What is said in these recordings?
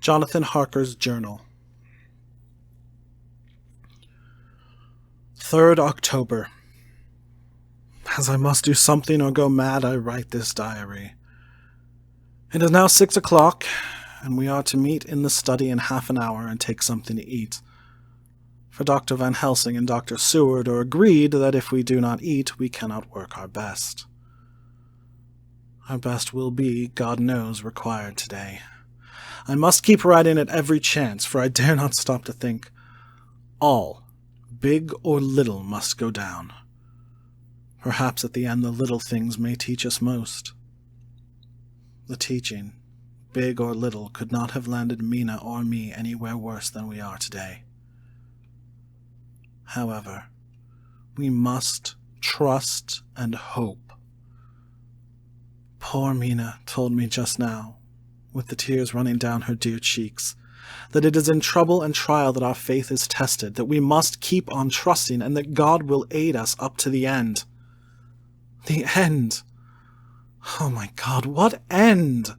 Jonathan Harker's Journal. 3rd October. As I must do something or go mad, I write this diary. It is now 6 o'clock, and we are to meet in the study in half an hour and take something to eat. For Dr. Van Helsing and Dr. Seward are agreed that if we do not eat, we cannot work our best. Our best will be, God knows, required today. I must keep writing at every chance, for I dare not stop to think. All, big or little, must go down. Perhaps at the end the little things may teach us most. The teaching, big or little, could not have landed Mina or me anywhere worse than we are today. However, we must trust and hope. Poor Mina told me just now, with the tears running down her dear cheeks, that it is in trouble and trial that our faith is tested, that we must keep on trusting, and that God will aid us up to the end. The end! Oh my God, what end?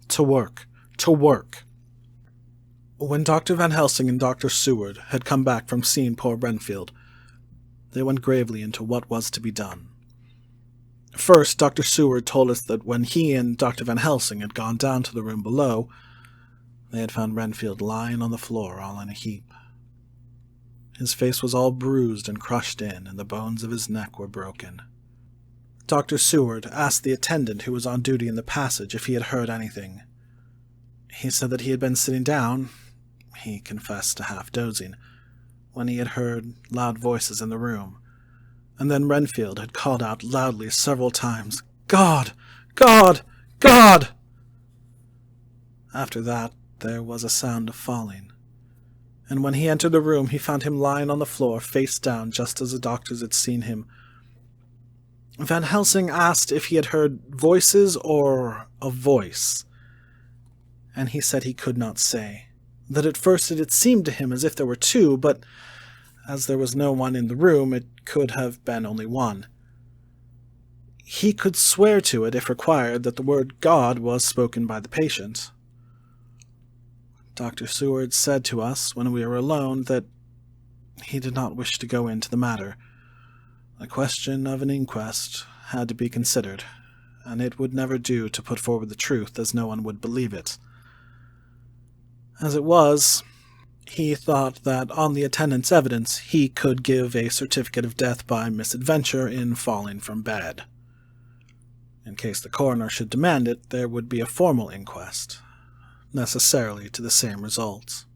To work, to work. When Dr. Van Helsing and Dr. Seward had come back from seeing poor Renfield, they went gravely into what was to be done. First, Dr. Seward told us that when he and Dr. Van Helsing had gone down to the room below, they had found Renfield lying on the floor all in a heap. His face was all bruised and crushed in, and the bones of his neck were broken. Dr. Seward asked the attendant who was on duty in the passage if he had heard anything. He said that he had been sitting down, he confessed to half dozing, when he had heard loud voices in the room, and then Renfield had called out loudly several times, "God! God! God!" After that, there was a sound of falling, and when he entered the room he found him lying on the floor face down just as the doctors had seen him. Van Helsing asked if he had heard voices or a voice, and he said he could not say, that at first it had seemed to him as if there were two, but as there was no one in the room, it could have been only one. He could swear to it, if required, that the word God was spoken by the patient. Dr. Seward said to us, when we were alone, that he did not wish to go into the matter. The question of an inquest had to be considered, and it would never do to put forward the truth, as no one would believe it. As it was, he thought that on the attendant's evidence he could give a certificate of death by misadventure in falling from bed. In case the coroner should demand it, there would be a formal inquest, necessarily to the same results.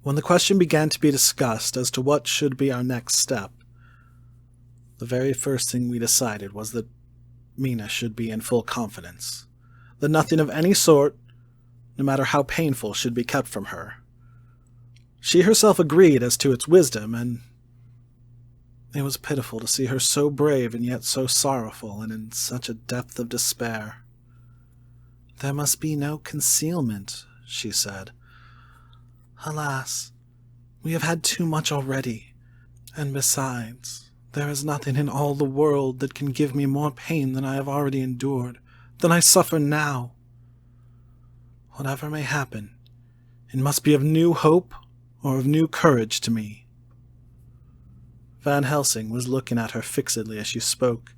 When the question began to be discussed as to what should be our next step, the very first thing we decided was that Mina should be in full confidence, that nothing of any sort, no matter how painful, should be kept from her. She herself agreed as to its wisdom, and it was pitiful to see her so brave and yet so sorrowful and in such a depth of despair. "There must be no concealment," she said. "Alas, we have had too much already, and besides, there is nothing in all the world that can give me more pain than I have already endured, than I suffer now. Whatever may happen, it must be of new hope or of new courage to me." Van Helsing was looking at her fixedly as she spoke,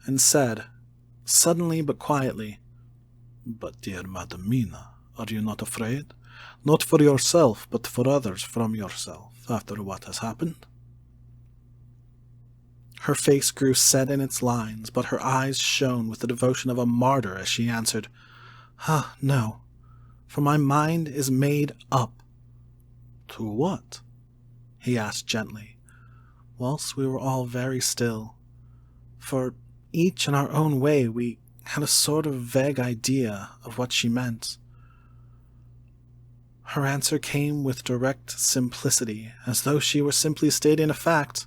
and said, suddenly but quietly, "But, dear Madam Mina, are you not afraid? Not for yourself, but for others from yourself, after what has happened?" Her face grew set in its lines, but her eyes shone with the devotion of a martyr as she answered, "No, for my mind is made up." "To what?" he asked gently, whilst we were all very still, for each in our own way we had a sort of vague idea of what she meant. Her answer came with direct simplicity, as though she were simply stating a fact.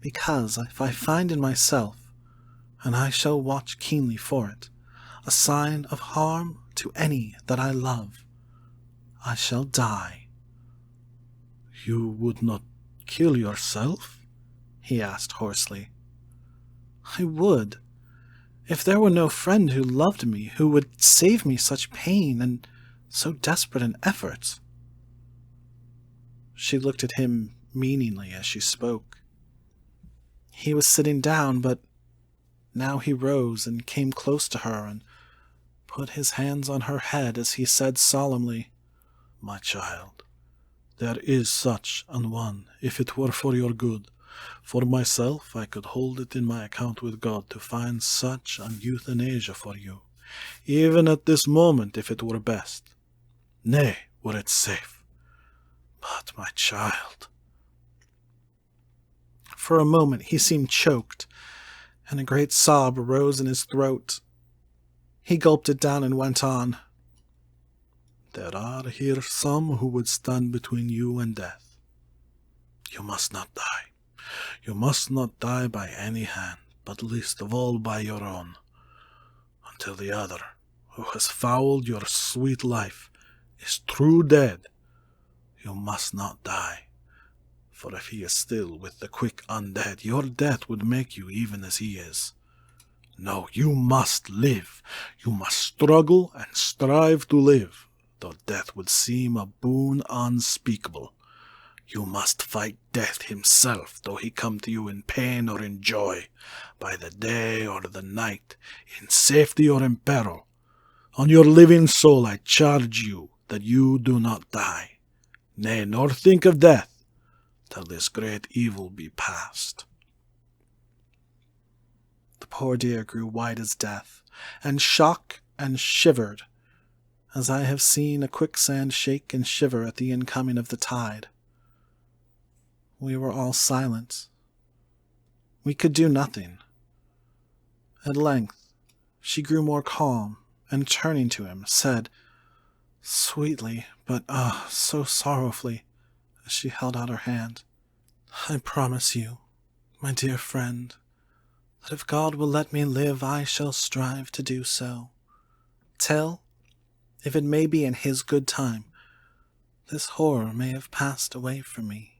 "Because if I find in myself, and I shall watch keenly for it, a sign of harm to any that I love, I shall die." "You would not kill yourself?" he asked hoarsely. "I would, If there were no friend who loved me, who would save me such pain and so desperate an effort. She looked at him meaningly as she spoke. He was sitting down, but now he rose and came close to her and put his hands on her head as he said solemnly, "My child, there is such an one, if it were for your good. For myself, I could hold it in my account with God to find such an euthanasia for you, even at this moment if it were best. Nay, were it safe. But, my child—" For a moment he seemed choked, and a great sob arose in his throat. He gulped it down and went on. "There are here some who would stand between you and death. You must not die. You must not die by any hand, but least of all by your own, until the other, who has fouled your sweet life, is true dead. You must not die, for if he is still with the quick undead, your death would make you even as he is. No, you must live. You must struggle and strive to live, though death would seem a boon unspeakable. You must fight death himself, though he come to you in pain or in joy, by the day or the night, in safety or in peril. On your living soul I charge you that you do not die, nay, nor think of death, till this great evil be past." The poor dear grew white as death, and shook and shivered, as I have seen a quicksand shake and shiver at the incoming of the tide. We were all silent. We could do nothing. At length she grew more calm, and turning to him, said, sweetly, but so sorrowfully, as she held out her hand, "I promise you, my dear friend, that if God will let me live, I shall strive to do so, till, if it may be in his good time, this horror may have passed away from me."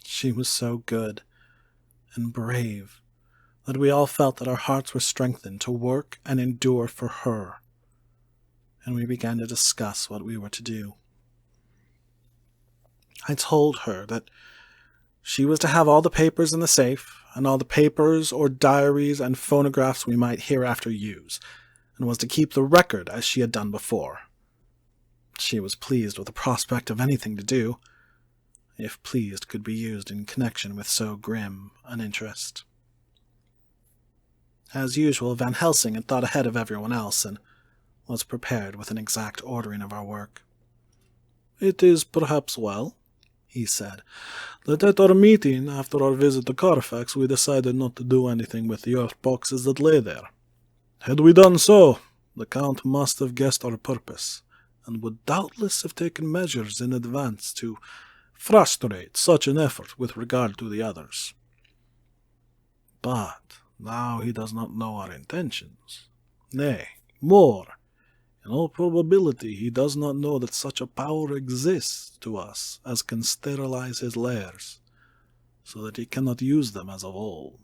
She was so good and brave that we all felt that our hearts were strengthened to work and endure for her, and we began to discuss what we were to do. I told her that she was to have all the papers in the safe, and all the papers or diaries and phonographs we might hereafter use, and was to keep the record as she had done before. She was pleased with the prospect of anything to do, if pleased could be used in connection with so grim an interest. As usual, Van Helsing had thought ahead of everyone else, and was prepared with an exact ordering of our work. "It is perhaps well," he said, "that at our meeting after our visit to Carfax we decided not to do anything with the earth boxes that lay there. Had we done so, the Count must have guessed our purpose, and would doubtless have taken measures in advance to frustrate such an effort with regard to the others. But now he does not know our intentions. Nay, more, in all probability he does not know that such a power exists to us as can sterilize his lairs, so that he cannot use them as of old.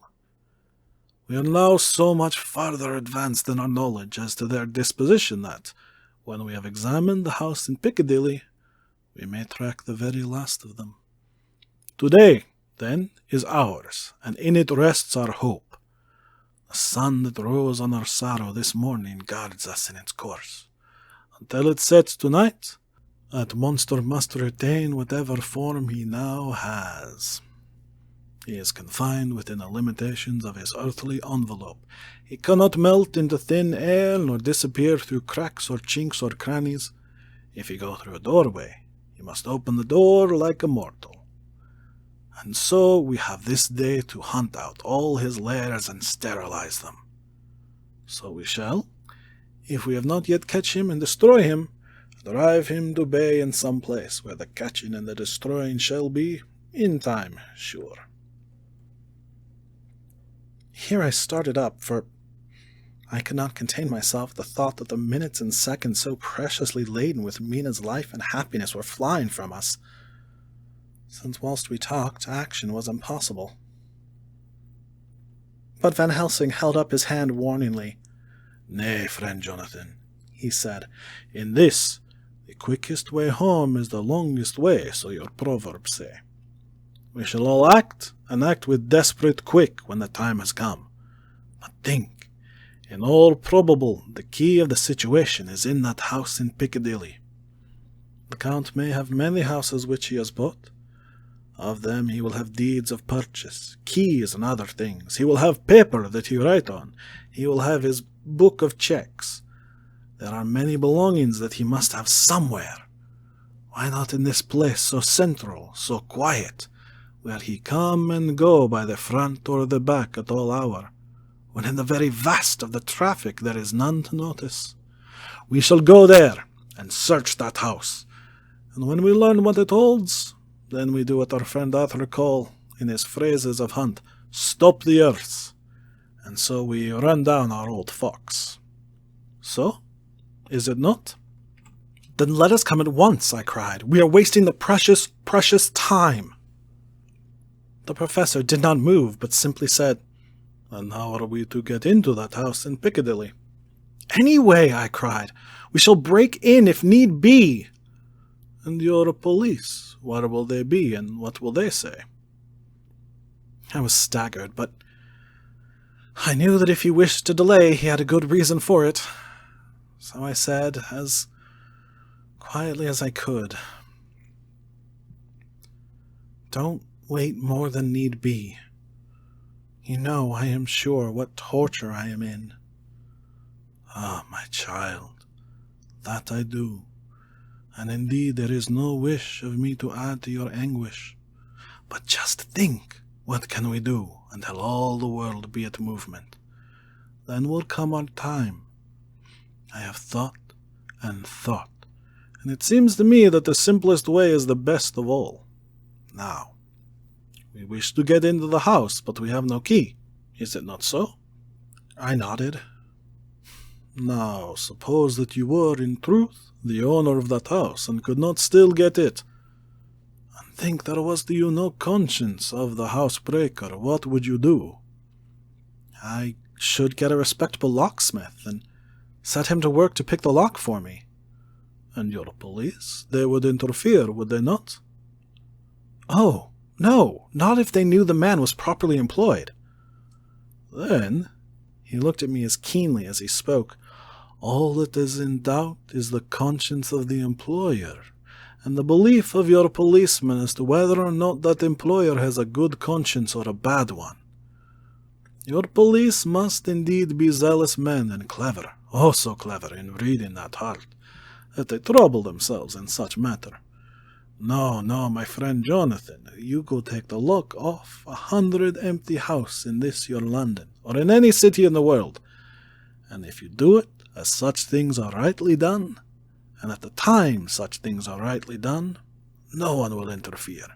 We are now so much farther advanced in our knowledge as to their disposition that, when we have examined the house in Piccadilly, we may track the very last of them. Today, then, is ours, and in it rests our hope. The sun that rose on our sorrow this morning guards us in its course. Until it sets tonight, that monster must retain whatever form he now has. He is confined within the limitations of his earthly envelope. He cannot melt into thin air, nor disappear through cracks or chinks or crannies. If he go through a doorway, he must open the door like a mortal. And so we have this day to hunt out all his lairs and sterilize them. So we shall, if we have not yet catch him and destroy him, drive him to bay in some place where the catching and the destroying shall be, in time, sure." Here I started up, for I could not contain myself at the thought that the minutes and seconds so preciously laden with Mina's life and happiness were flying from us, since whilst we talked, action was impossible. But Van Helsing held up his hand warningly. "Nay, friend Jonathan," he said. "In this, the quickest way home is the longest way, so your proverbs say. We shall all act, and act with desperate quick when the time has come. But think, in all probable, the key of the situation is in that house in Piccadilly. The Count may have many houses which he has bought. Of them he will have deeds of purchase, keys and other things. He will have paper that he write on. He will have his book of checks. There are many belongings that he must have somewhere. Why not in this place so central, so quiet, where he come and go by the front or the back at all hour, when in the very vast of the traffic there is none to notice? We shall go there and search that house, and when we learn what it holds, then we do what our friend Arthur call, in his phrases of hunt, stop the earth, and so we run down our old fox. So, is it not?" "Then let us come at once," I cried. "We are wasting the precious, precious time." The professor did not move, but simply said, "And how are we to get into that house in Piccadilly?" "Anyway," I cried. "We shall break in if need be." "And your police, where will they be, and what will they say?" I was staggered, but I knew that if he wished to delay, he had a good reason for it. So I said, as quietly as I could, "Don't wait more than need be. You know, I am sure, what torture I am in." "Ah, my child, that I do. And indeed there is no wish of me to add to your anguish. But just think, what can we do until all the world be at movement? Then will come our time. I have thought, and it seems to me that the simplest way is the best of all. Now, we wish to get into the house, but we have no key. Is it not so?" I nodded. "Now, suppose that you were, in truth, the owner of that house, and could not still get it, and think there was to you no conscience of the housebreaker, what would you do?" "I should get a respectable locksmith, and set him to work to pick the lock for me." "And your police? They would interfere, would they not?" "Oh, no, not if they knew the man was properly employed." "Then," he looked at me as keenly as he spoke, "all that is in doubt is the conscience of the employer, and the belief of your policeman as to whether or not that employer has a good conscience or a bad one. Your police must indeed be zealous men and clever, oh so clever in reading that heart, that they trouble themselves in such matter. No, my friend Jonathan, you go take the lock off 100 empty house in this your London, or in any city in the world, and if you do it as such things are rightly done, and at the time such things are rightly done, no one will interfere.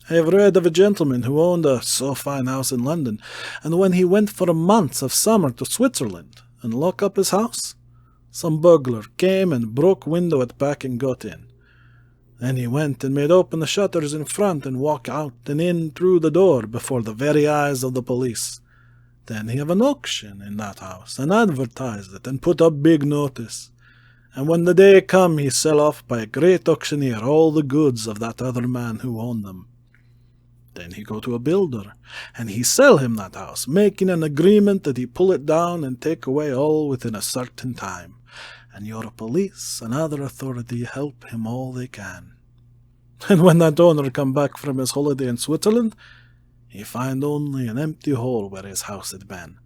I have read of a gentleman who owned a so fine house in London, and when he went for a month of summer to Switzerland and lock up his house, some burglar came and broke window at back and got in. Then he went and made open the shutters in front and walk out and in through the door before the very eyes of the police. Then he have an auction in that house, and advertised it, and put up big notice. And when the day come, he sell off by a great auctioneer all the goods of that other man who owned them. Then he go to a builder, and he sell him that house, making an agreement that he pull it down and take away all within a certain time. And your police and other authority help him all they can. And when that owner come back from his holiday in Switzerland, he find only an empty hole where his house had been.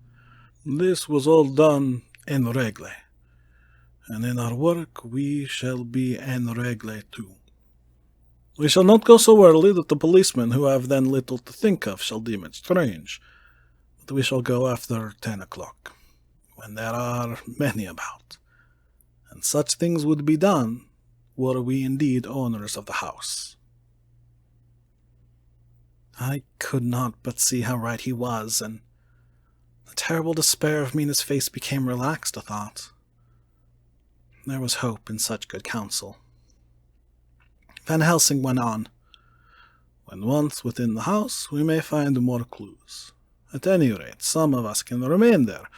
This was all done en règle, and in our work we shall be en règle too. We shall not go so early that the policemen who have then little to think of shall deem it strange, but we shall go after 10 o'clock, when there are many about, and such things would be done were we indeed owners of the house." I could not but see how right he was, and the terrible despair of Mina's face became relaxed a thought. There was hope in such good counsel. Van Helsing went on. "When once within the house, we may find more clues. At any rate, some of us can remain there,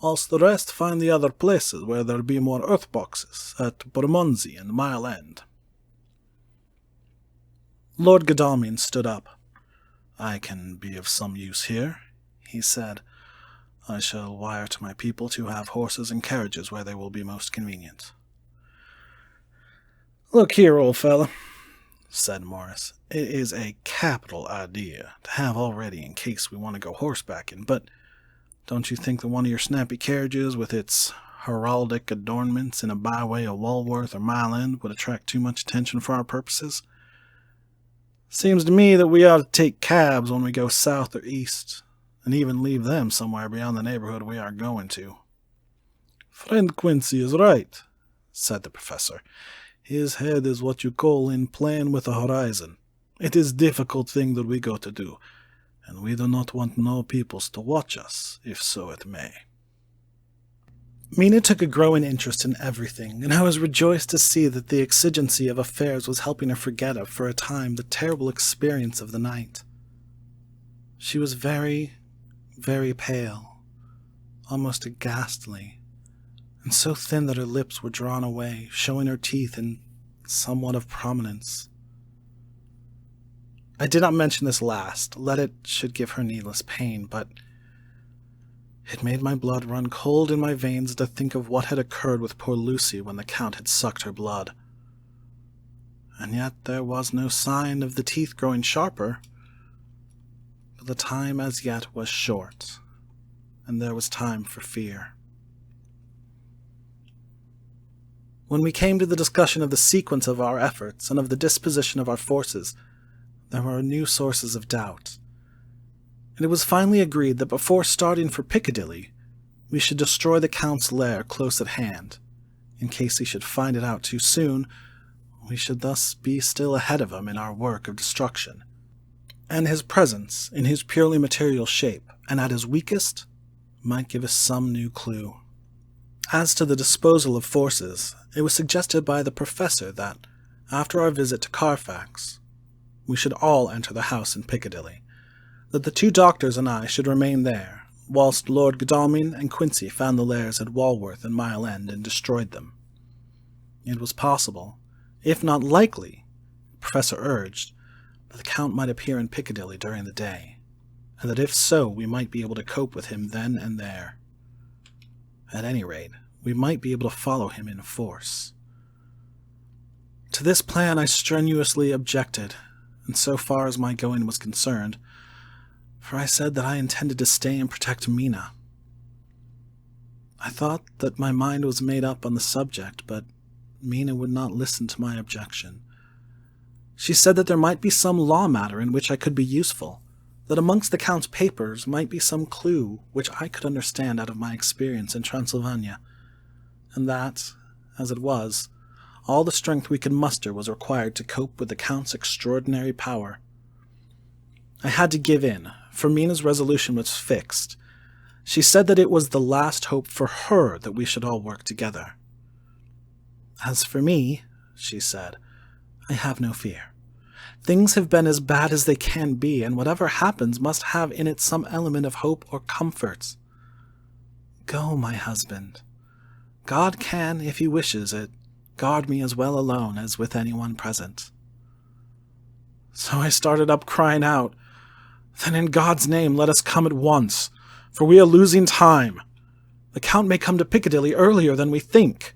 whilst the rest find the other places where there'll be more earth boxes, at Bermondsey and Mile End. Lord Godalming stood up. I can be of some use here, he said. I shall wire to my people to have horses and carriages where they will be most convenient. Look here, old fella, said Morris. It is a capital idea to have all ready in case we want to go horsebacking, but don't you think that one of your snappy carriages with its heraldic adornments in a byway of Walworth or Mile End would attract too much attention for our purposes? Seems to me that we ought to take cabs when we go south or east, and even leave them somewhere beyond the neighborhood we are going to. Friend Quincy is right, said the professor. His head is what you call in playing with the horizon. It is difficult thing that we go to do, and we do not want no peoples to watch us, if so it may. Mina took a growing interest in everything, and I was rejoiced to see that the exigency of affairs was helping her forget for a time the terrible experience of the night. She was very, very pale, almost ghastly, and so thin that her lips were drawn away, showing her teeth in somewhat of prominence. I did not mention this last, lest it should give her needless pain, but it made my blood run cold in my veins to think of what had occurred with poor Lucy when the Count had sucked her blood. And yet there was no sign of the teeth growing sharper, but the time as yet was short, and there was time for fear. When we came to the discussion of the sequence of our efforts and of the disposition of our forces, there were new sources of doubt, and it was finally agreed that before starting for Piccadilly, we should destroy the Count's lair close at hand. In case he should find it out too soon, we should thus be still ahead of him in our work of destruction, and his presence, in his purely material shape, and at his weakest, might give us some new clue. As to the disposal of forces, it was suggested by the professor that, after our visit to Carfax, we should all enter the house in Piccadilly, that the two doctors and I should remain there, whilst Lord Godalming and Quincy found the lairs at Walworth and Mile End and destroyed them. It was possible, if not likely, the professor urged, that the Count might appear in Piccadilly during the day, and that if so we might be able to cope with him then and there. At any rate, we might be able to follow him in force. To this plan I strenuously objected, and so far as my going was concerned, for I said that I intended to stay and protect Mina. I thought that my mind was made up on the subject, but Mina would not listen to my objection. She said that there might be some law matter in which I could be useful, that amongst the Count's papers might be some clue which I could understand out of my experience in Transylvania, and that, as it was, all the strength we could muster was required to cope with the Count's extraordinary power. I had to give in, for Mina's resolution was fixed. She said that it was the last hope for her that we should all work together. As for me, she said, I have no fear. Things have been as bad as they can be, and whatever happens must have in it some element of hope or comfort. Go, my husband. God can, if he wishes it, guard me as well alone as with anyone present. So I started up crying out, Then in God's name let us come at once, for we are losing time. The Count may come to Piccadilly earlier than we think.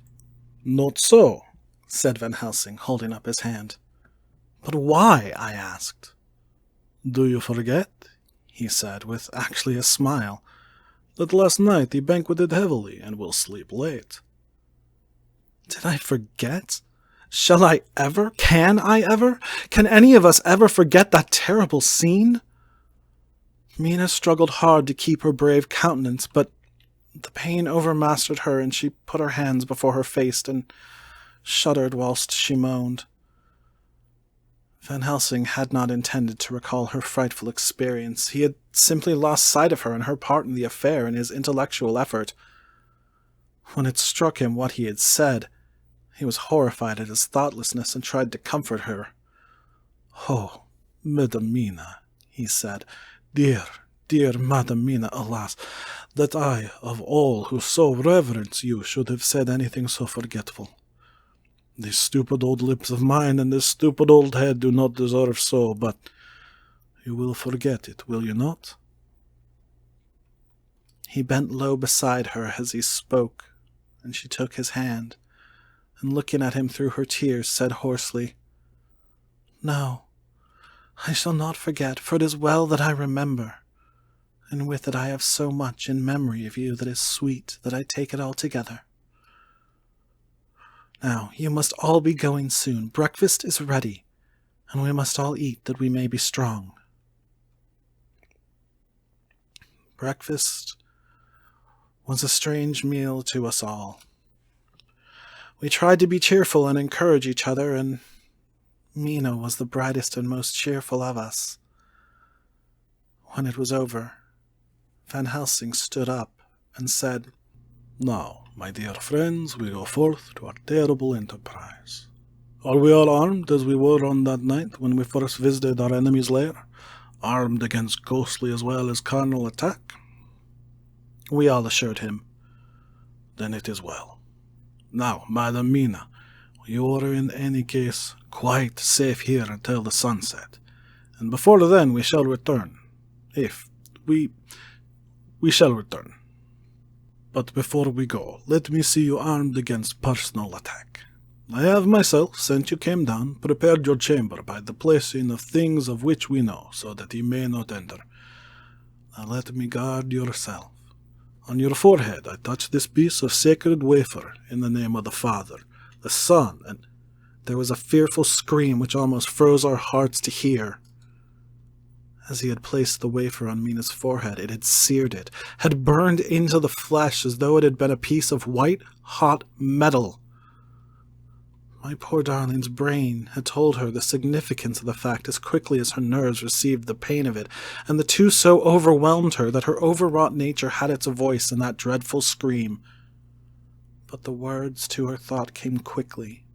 Not so, said Van Helsing, holding up his hand. But why? I asked. Do you forget, he said, with actually a smile, that last night he banqueted heavily and will sleep late? Did I forget? Shall I ever? Can I ever? Can any of us ever forget that terrible scene? Mina struggled hard to keep her brave countenance, but the pain overmastered her, and she put her hands before her face and shuddered whilst she moaned. Van Helsing had not intended to recall her frightful experience. He had simply lost sight of her and her part in the affair in his intellectual effort. When it struck him what he had said, he was horrified at his thoughtlessness and tried to comfort her. Oh, Madam Mina, he said, dear, dear Madam Mina, alas, that I, of all who so reverence you, should have said anything so forgetful. These stupid old lips of mine and this stupid old head do not deserve so, but you will forget it, will you not?" He bent low beside her as he spoke, and she took his hand, and looking at him through her tears, said hoarsely, "No, I shall not forget, for it is well that I remember, and with it I have so much in memory of you that is sweet that I take it all together. Now, you must all be going soon. Breakfast is ready, and we must all eat that we may be strong." Breakfast was a strange meal to us all. We tried to be cheerful and encourage each other, and Mina was the brightest and most cheerful of us. When it was over, Van Helsing stood up and said, "Now, my dear friends, we go forth to our terrible enterprise. Are we all armed as we were on that night when we first visited our enemy's lair, armed against ghostly as well as carnal attack?" We all assured him. "Then it is well. Now, Madam Mina, you are in any case quite safe here until the sunset, and before then we shall return. If we shall return. But before we go, let me see you armed against personal attack. I have myself, since you came down, prepared your chamber by the placing of things of which we know, so that he may not enter. Now let me guard yourself. On your forehead I touch this piece of sacred wafer in the name of the Father, the Son," and there was a fearful scream which almost froze our hearts to hear. As he had placed the wafer on Mina's forehead, it had seared it, had burned into the flesh as though it had been a piece of white-hot metal. My poor darling's brain had told her the significance of the fact as quickly as her nerves received the pain of it, and the two so overwhelmed her that her overwrought nature had its voice in that dreadful scream. But the words to her thought came quickly.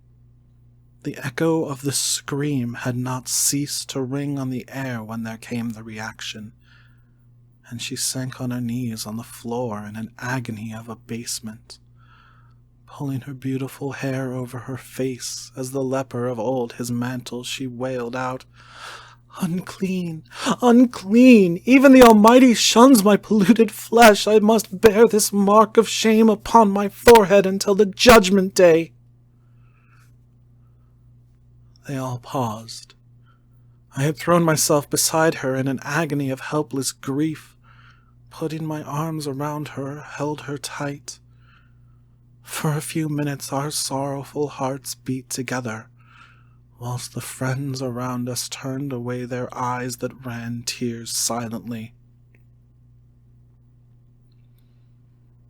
The echo of the scream had not ceased to ring on the air when there came the reaction, and she sank on her knees on the floor in an agony of abasement, pulling her beautiful hair over her face as the leper of old his mantle, she wailed out, "Unclean! Unclean! Even the Almighty shuns my polluted flesh. I must bear this mark of shame upon my forehead until the judgment day." They all paused. I had thrown myself beside her in an agony of helpless grief. Putting my arms around her, held her tight. For a few minutes our sorrowful hearts beat together, whilst the friends around us turned away their eyes that ran tears silently.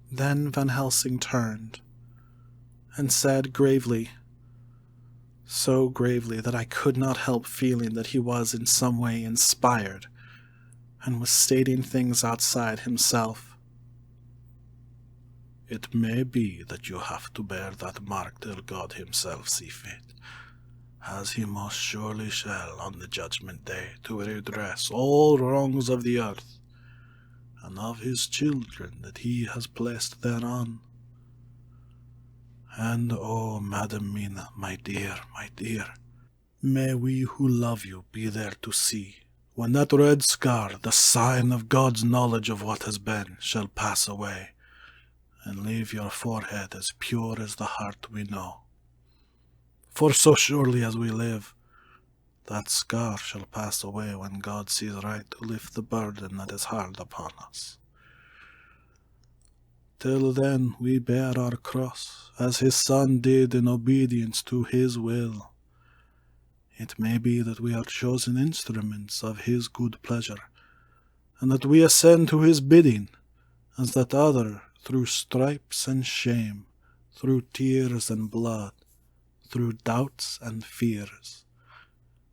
Then Van Helsing turned, and said gravely, so gravely that I could not help feeling that he was in some way inspired, and was stating things outside himself, "It may be that you have to bear that mark till God himself see fit, as he most surely shall on the judgment day, to redress all wrongs of the earth, and of his children that he has placed thereon. And, oh, Madam Mina, my dear, may we who love you be there to see, when that red scar, the sign of God's knowledge of what has been, shall pass away, and leave your forehead as pure as the heart we know. For so surely as we live, that scar shall pass away when God sees right to lift the burden that is hard upon us. Till then we bear our cross, as his Son did in obedience to his will. It may be that we are chosen instruments of his good pleasure, and that we ascend to his bidding, as that other, through stripes and shame, through tears and blood, through doubts and fears,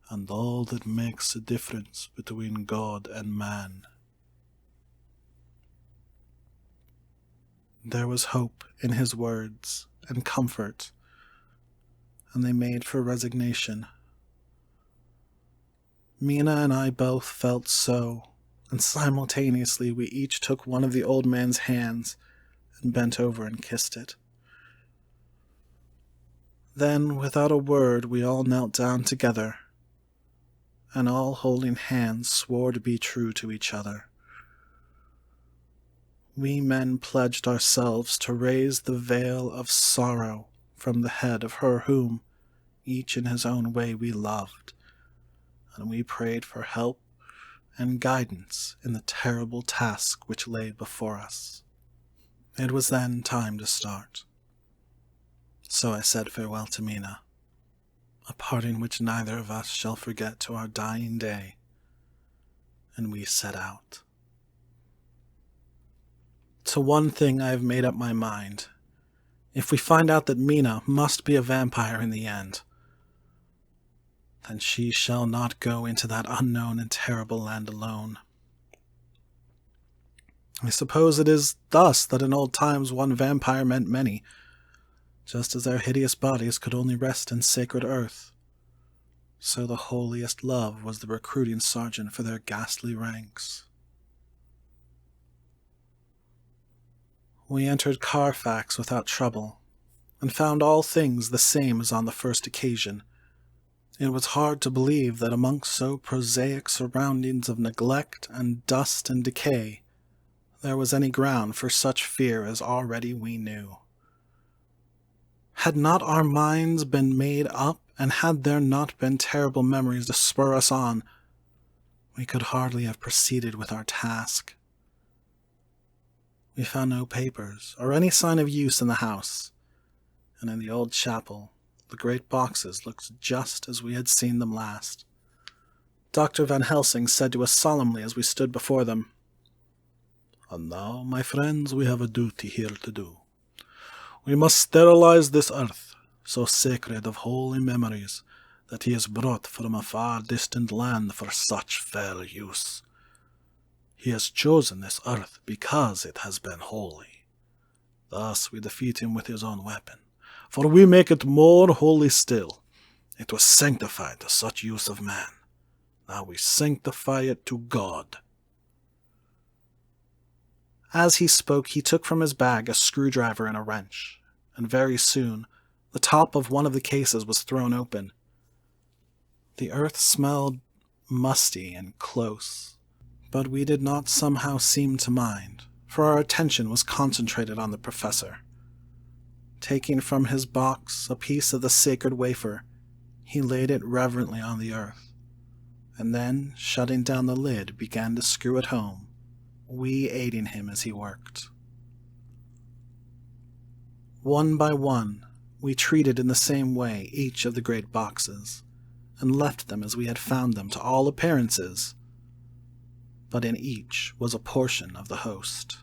and all that makes a difference between God and man." There was hope in his words, and comfort, and they made for resignation. Mina and I both felt so, and simultaneously we each took one of the old man's hands and bent over and kissed it. Then, without a word, we all knelt down together, and all holding hands swore to be true to each other. We men pledged ourselves to raise the veil of sorrow from the head of her whom, each in his own way, we loved, and we prayed for help and guidance in the terrible task which lay before us. It was then time to start. So I said farewell to Mina, a parting which neither of us shall forget to our dying day, and we set out. To one thing I have made up my mind. If we find out that Mina must be a vampire in the end, then she shall not go into that unknown and terrible land alone. I suppose it is thus that in old times one vampire meant many, just as their hideous bodies could only rest in sacred earth. So the holiest love was the recruiting sergeant for their ghastly ranks. We entered Carfax without trouble, and found all things the same as on the first occasion. It was hard to believe that amongst so prosaic surroundings of neglect and dust and decay, there was any ground for such fear as already we knew. Had not our minds been made up, and had there not been terrible memories to spur us on, we could hardly have proceeded with our task. We found no papers, or any sign of use in the house, and in the old chapel, the great boxes looked just as we had seen them last. Dr. Van Helsing said to us solemnly as we stood before them, "And now, my friends, we have a duty here to do. We must sterilize this earth, so sacred of holy memories, that he is brought from a far distant land for such fair use. He has chosen this earth because it has been holy. Thus we defeat him with his own weapon, for we make it more holy still. It was sanctified to such use of man. Now we sanctify it to God." As he spoke, he took from his bag a screwdriver and a wrench, and very soon the top of one of the cases was thrown open. The earth smelled musty and close, but we did not somehow seem to mind, for our attention was concentrated on the professor. Taking from his box a piece of the sacred wafer, he laid it reverently on the earth, and then, shutting down the lid, began to screw it home, we aiding him as he worked. One by one, we treated in the same way each of the great boxes, and left them as we had found them to all appearances, but in each was a portion of the host.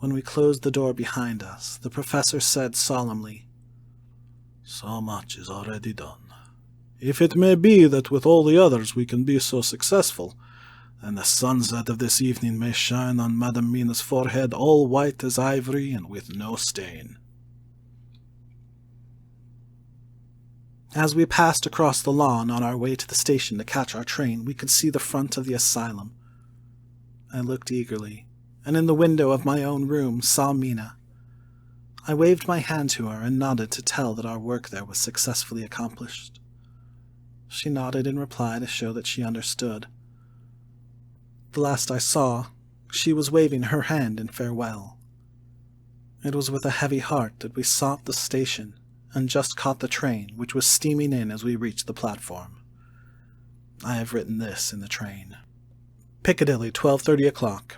When we closed the door behind us, the professor said solemnly, "So much is already done. If it may be that with all the others we can be so successful, then the sunset of this evening may shine on Madame Mina's forehead all white as ivory and with no stain." As we passed across the lawn on our way to the station to catch our train, we could see the front of the asylum. I looked eagerly, and in the window of my own room saw Mina. I waved my hand to her and nodded to tell that our work there was successfully accomplished. She nodded in reply to show that she understood. The last I saw, she was waving her hand in farewell. It was with a heavy heart that we sought the station and just caught the train, which was steaming in as we reached the platform. I have written this in the train. Piccadilly, 12:30 o'clock.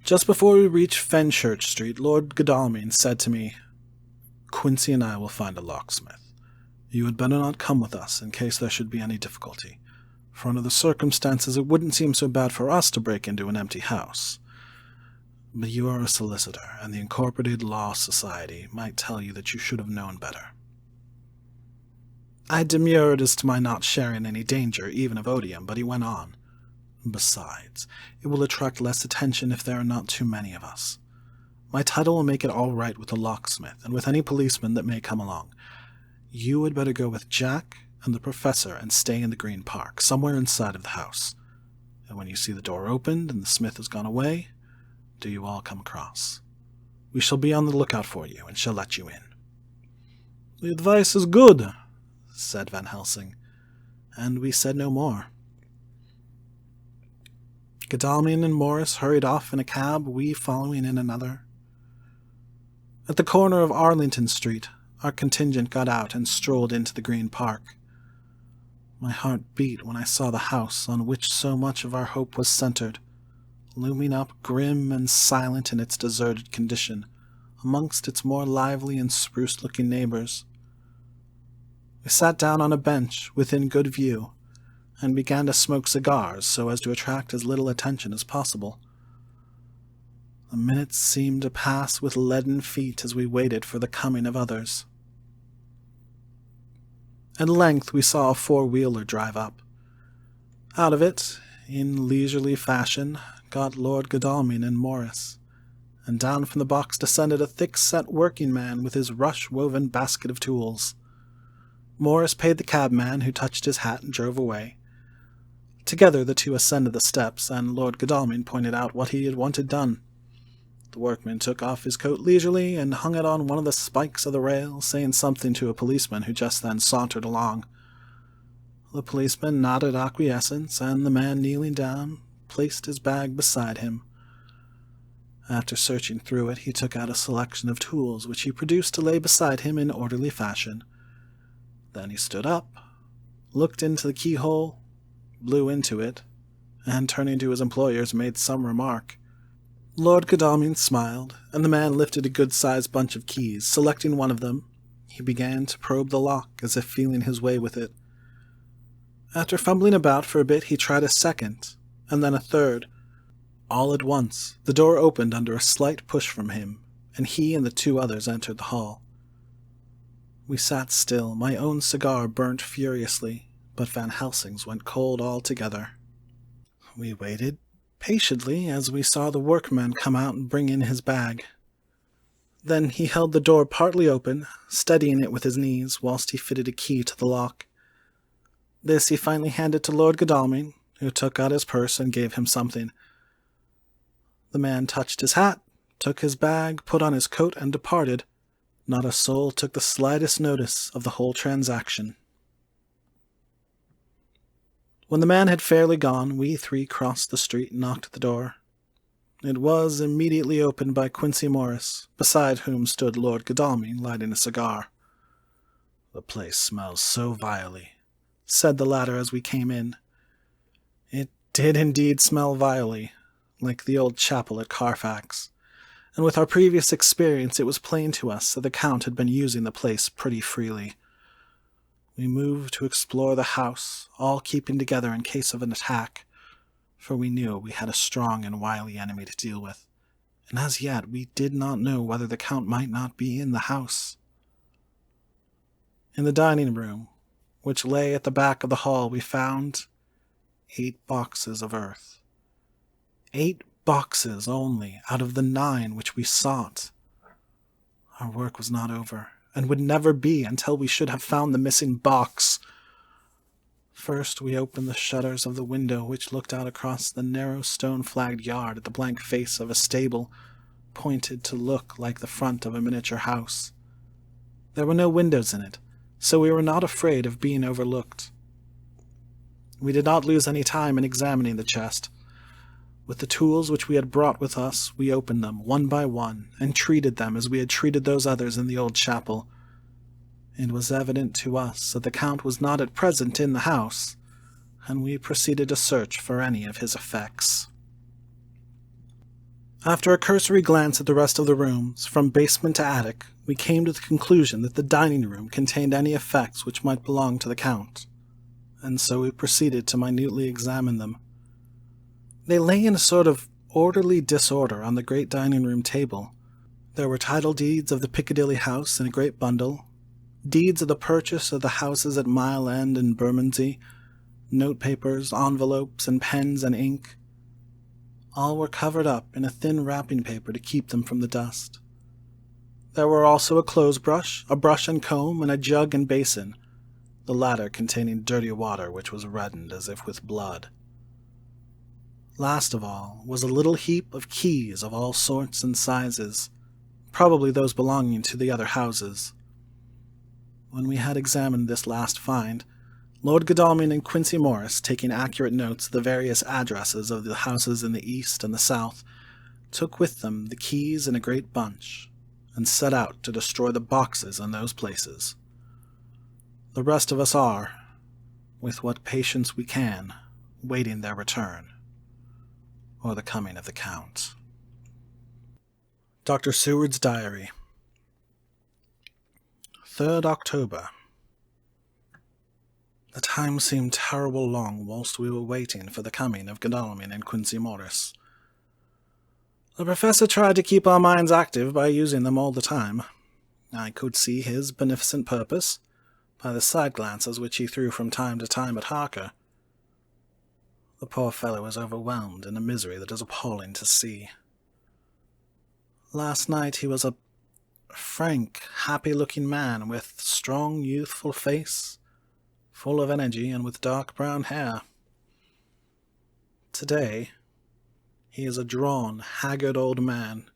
Just before we reached Fenchurch Street, Lord Godalming said to me, "Quincy and I will find a locksmith. You had better not come with us in case there should be any difficulty, for under the circumstances it wouldn't seem so bad for us to break into an empty house. But you are a solicitor, and the Incorporated Law Society might tell you that you should have known better." I demurred as to my not sharing any danger, even of odium, but he went on. "Besides, it will attract less attention if there are not too many of us. My title will make it all right with the locksmith, and with any policeman that may come along. You had better go with Jack, and the professor and stay in the Green Park, somewhere inside of the house. And when you see the door opened and the smith has gone away, do you all come across. We shall be on the lookout for you and shall let you in." "The advice is good," said Van Helsing, and we said no more. Godalming and Morris hurried off in a cab, we following in another. At the corner of Arlington Street, our contingent got out and strolled into the Green Park. My heart beat when I saw the house on which so much of our hope was centered, looming up grim and silent in its deserted condition, amongst its more lively and spruce-looking neighbors. We sat down on a bench within good view, and began to smoke cigars so as to attract as little attention as possible. The minutes seemed to pass with leaden feet as we waited for the coming of others. At length we saw a four-wheeler drive up. Out of it, in leisurely fashion, got Lord Godalming and Morris, and down from the box descended a thick-set working man with his rush-woven basket of tools. Morris paid the cabman, who touched his hat and drove away. Together the two ascended the steps, and Lord Godalming pointed out what he had wanted done. The workman took off his coat leisurely and hung it on one of the spikes of the rail, saying something to a policeman who just then sauntered along. The policeman nodded acquiescence, and the man, kneeling down, placed his bag beside him. After searching through it, he took out a selection of tools, which he produced to lay beside him in orderly fashion. Then he stood up, looked into the keyhole, blew into it, and turning to his employers made some remark. Lord Godalming smiled, and the man lifted a good-sized bunch of keys. Selecting one of them, he began to probe the lock as if feeling his way with it. After fumbling about for a bit, he tried a second, and then a third. All at once, the door opened under a slight push from him, and he and the two others entered the hall. We sat still. My own cigar burnt furiously, but Van Helsing's went cold altogether. We waited patiently as we saw the workman come out and bring in his bag. Then he held the door partly open, steadying it with his knees, whilst he fitted a key to the lock. This he finally handed to Lord Godalming, who took out his purse and gave him something. The man touched his hat, took his bag, put on his coat, and departed. Not a soul took the slightest notice of the whole transaction. When the man had fairly gone, we three crossed the street and knocked at the door. It was immediately opened by Quincy Morris, beside whom stood Lord Godalming lighting a cigar. "The place smells so vilely," said the latter as we came in. It did indeed smell vilely, like the old chapel at Carfax, and with our previous experience it was plain to us that the Count had been using the place pretty freely. We moved to explore the house, all keeping together in case of an attack, for we knew we had a strong and wily enemy to deal with, and as yet we did not know whether the Count might not be in the house. In the dining room, which lay at the back of the hall, we found 8 boxes of earth. 8 boxes only out of the 9 which we sought. Our work was not over, and would never be until we should have found the missing box. First we opened the shutters of the window which looked out across the narrow stone-flagged yard at the blank face of a stable, pointed to look like the front of a miniature house. There were no windows in it, so we were not afraid of being overlooked. We did not lose any time in examining the chest. With the tools which we had brought with us, we opened them one by one, and treated them as we had treated those others in the old chapel. It was evident to us that the Count was not at present in the house, and we proceeded to search for any of his effects. After a cursory glance at the rest of the rooms, from basement to attic, we came to the conclusion that the dining room contained any effects which might belong to the Count, and so we proceeded to minutely examine them. They lay in a sort of orderly disorder on the great dining-room table. There were title deeds of the Piccadilly house in a great bundle, deeds of the purchase of the houses at Mile End and Bermondsey, note-papers, envelopes, and pens and ink. All were covered up in a thin wrapping paper to keep them from the dust. There were also a clothes-brush, a brush and comb, and a jug and basin, the latter containing dirty water which was reddened as if with blood. Last of all was a little heap of keys of all sorts and sizes, probably those belonging to the other houses. When we had examined this last find, Lord Godalming and Quincey Morris, taking accurate notes of the various addresses of the houses in the east and the south, took with them the keys in a great bunch, and set out to destroy the boxes in those places. The rest of us are, with what patience we can, waiting their return, or the coming of the Count. Dr. Seward's Diary. 3rd October. The time seemed terrible long whilst we were waiting for the coming of Godalming and Quincey Morris. The Professor tried to keep our minds active by using them all the time. I could see his beneficent purpose by the side glances which he threw from time to time at Harker. The poor fellow is overwhelmed in a misery that is appalling to see. Last night he was a frank, happy-looking man with strong, youthful face, full of energy and with dark brown hair. Today, he is a drawn, haggard old man,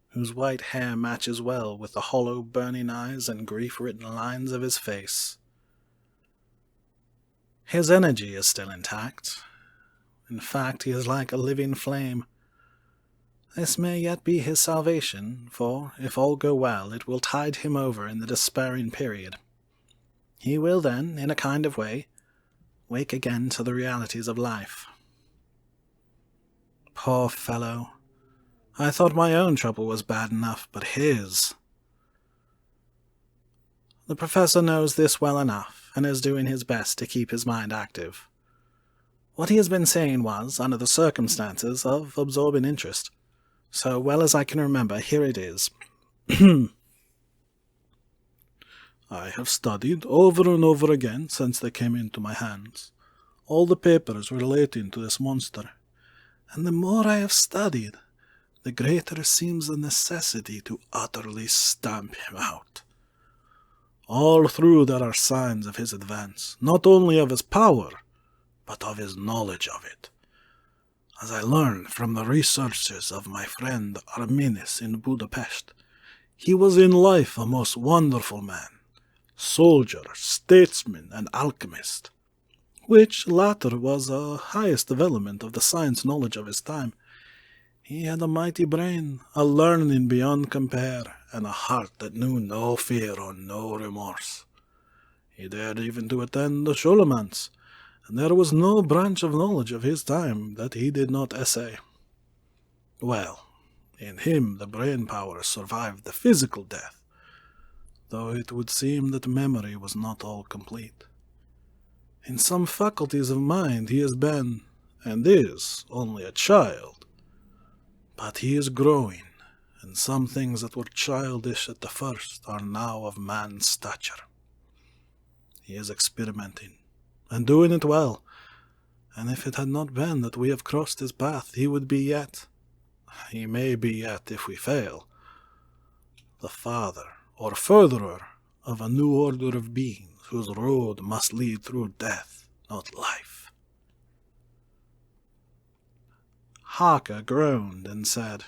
whose white hair matches well with the hollow, burning eyes and grief-written lines of his face. His energy is still intact. In fact, he is like a living flame. This may yet be his salvation, for, if all go well, it will tide him over in the despairing period. He will then, in a kind of way, wake again to the realities of life. Poor fellow! I thought my own trouble was bad enough, but his... The Professor knows this well enough, and is doing his best to keep his mind active. What he has been saying was, under the circumstances, of absorbing interest. So well as I can remember, here it is. I have studied over and over again since they came into my hands all the papers relating to this monster, and the more I have studied, the greater seems the necessity to utterly stamp him out. All through there are signs of his advance, not only of his power, but of his knowledge of it. As I learned from the researches of my friend Arminis in Budapest, he was in life a most wonderful man, soldier, statesman, and alchemist, which latter was the highest development of the science knowledge of his time. He had a mighty brain, a learning beyond compare, and a heart that knew no fear or no remorse. He dared even to attend the Scholomance, and there was no branch of knowledge of his time that he did not essay. Well, in him the brain power survived the physical death, though it would seem that memory was not all complete. In some faculties of mind he has been, and is, only a child, but he is growing, and some things that were childish at the first are now of man's stature. He is experimenting, and doing it well, and if it had not been that we have crossed his path, he may be yet, if we fail, the father or furtherer of a new order of beings whose road must lead through death, not life. Harker groaned and said,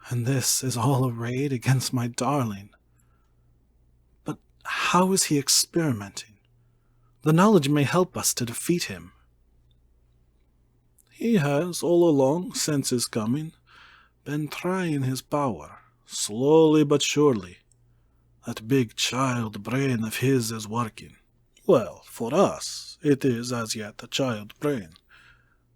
"And this is all a raid against my darling. But how is he experimenting? The knowledge may help us to defeat him." "He has, all along, since his coming, been trying his power, slowly but surely. That big child brain of his is working. Well, for us, it is as yet a child brain.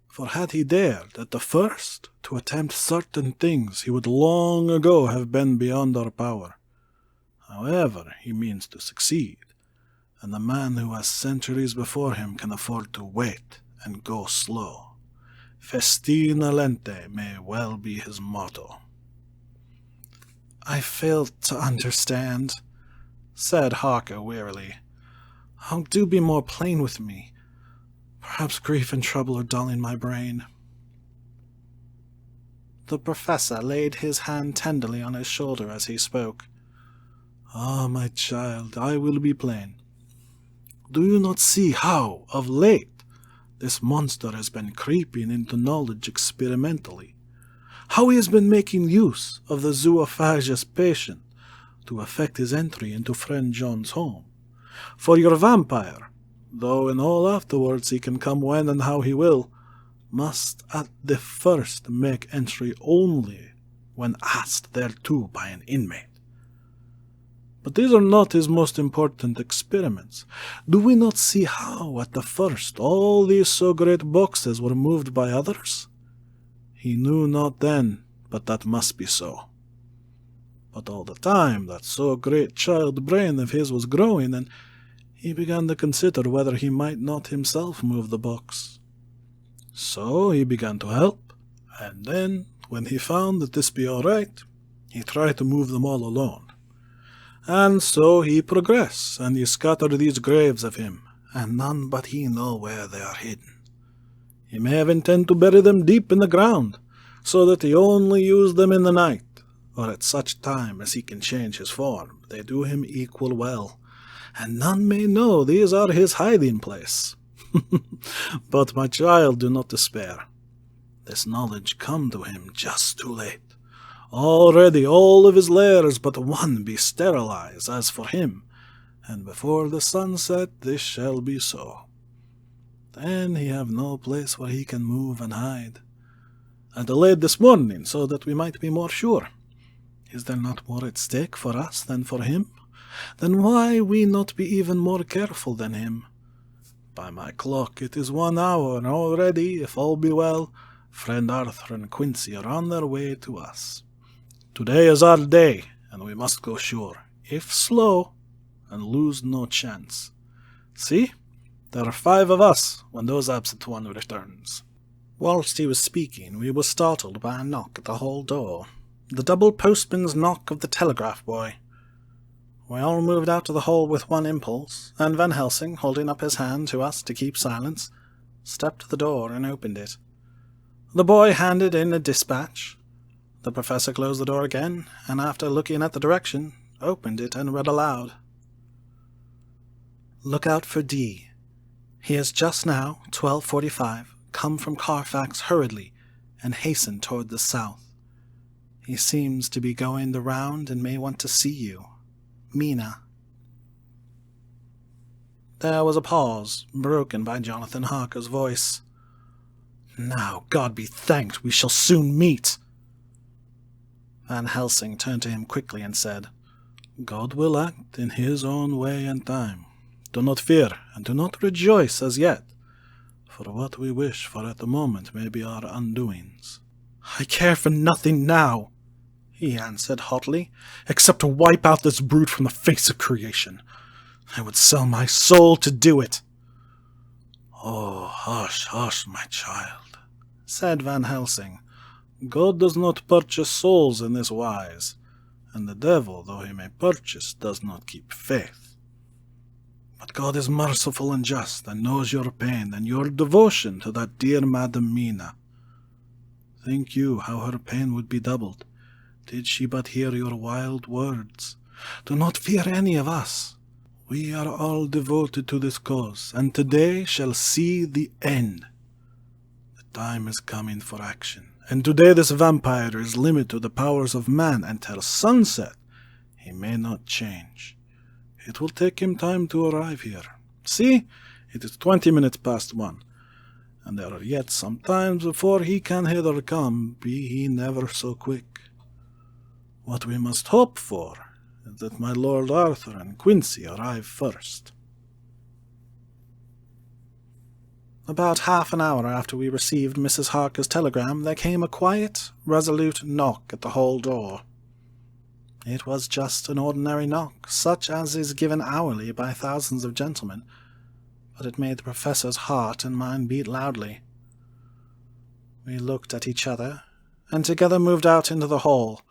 For had he dared, at the first, to attempt certain things, he would long ago have been beyond our power. However, he means to succeed, and the man who has centuries before him can afford to wait and go slow. Festina lente may well be his motto." "I fail to understand," said Harker wearily. "Oh, do be more plain with me. Perhaps grief and trouble are dulling my brain." The Professor laid his hand tenderly on his shoulder as he spoke. "Ah, my child, I will be plain. Do you not see how, of late, this monster has been creeping into knowledge experimentally? How he has been making use of the zoophagous patient to effect his entry into friend John's home? For your vampire, though in all afterwards he can come when and how he will, must at the first make entry only when asked thereto by an inmate. But these are not his most important experiments. Do we not see how at the first all these so great boxes were moved by others? He knew not then, but that must be so. But all the time that so great child brain of his was growing, and he began to consider whether he might not himself move the box. So he began to help, and then, when he found that this be all right, he tried to move them all alone. And so he progressed, and he scattered these graves of him, and none but he know where they are hidden. He may have intended to bury them deep in the ground, so that he only use them in the night, or at such time as he can change his form. They do him equal well, and none may know these are his hiding place. But, my child, do not despair. This knowledge come to him just too late. Already all of his lairs but one be sterilized, as for him, and before the sun set this shall be so. Then he have no place where he can move and hide. I delayed this morning, so that we might be more sure. Is there not more at stake for us than for him? Then why we not be even more careful than him? By my clock it is 1 hour, and already, if all be well, friend Arthur and Quincy are on their way to us. Today is our day, and we must go sure, if slow, and lose no chance. See, there are 5 of us when those absent one returns. Whilst he was speaking, we were startled by a knock at the hall door, the double postman's knock of the telegraph boy. We all moved out of the hall with one impulse, and Van Helsing, holding up his hand to us to keep silence, stepped to the door and opened it. The boy handed in a dispatch. The professor closed the door again, and after looking at the direction, opened it and read aloud. Look out for D. He has just now, 12:45, come from Carfax hurriedly, and hastened toward the south. He seems to be going the round and may want to see you. Mina. There was a pause, broken by Jonathan Harker's voice. Now, God be thanked, we shall soon meet. Van Helsing turned to him quickly and said, God will act in his own way and time. Do not fear, and do not rejoice as yet, for what we wish for at the moment may be our undoings. I care for nothing now, he answered hotly, except to wipe out this brute from the face of creation. I would sell my soul to do it. Oh, hush, hush, my child, said Van Helsing. God does not purchase souls in this wise, and the devil, though he may purchase, does not keep faith. But God is merciful and just, and knows your pain and your devotion to that dear Madam Mina. Think you how her pain would be doubled, did she but hear your wild words. Do not fear any of us. We are all devoted to this cause, and today shall see the end. The time is coming for action, and today this vampire is limited to the powers of man until sunset. He may not change. It will take him time to arrive here. See, it is 20 minutes past 1, and there are yet some times before he can hither come, be he never so quick. What we must hope for is that my Lord Arthur and Quincy arrive first. About half an hour after we received Mrs. Harker's telegram, there came a quiet, resolute knock at the hall door. It was just an ordinary knock, such as is given hourly by thousands of gentlemen, but it made the professor's heart and mine beat loudly. We looked at each other, and together moved out into the hall.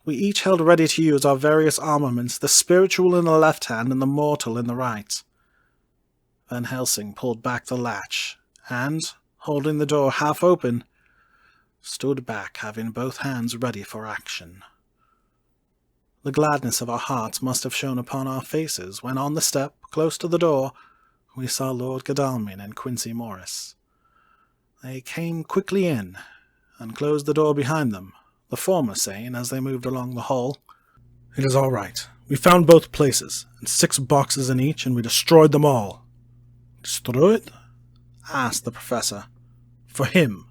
We each held ready to use our various armaments, the spiritual in the left hand and the mortal in the right. Van Helsing pulled back the latch, and, holding the door half open, stood back, having both hands ready for action. The gladness of our hearts must have shone upon our faces when on the step, close to the door, we saw Lord Godalming and Quincy Morris. They came quickly in, and closed the door behind them, the former saying as they moved along the hall, "It is all right. We found both places, and 6 boxes in each, and we destroyed them all." "Destroyed?" asked the professor. "For him."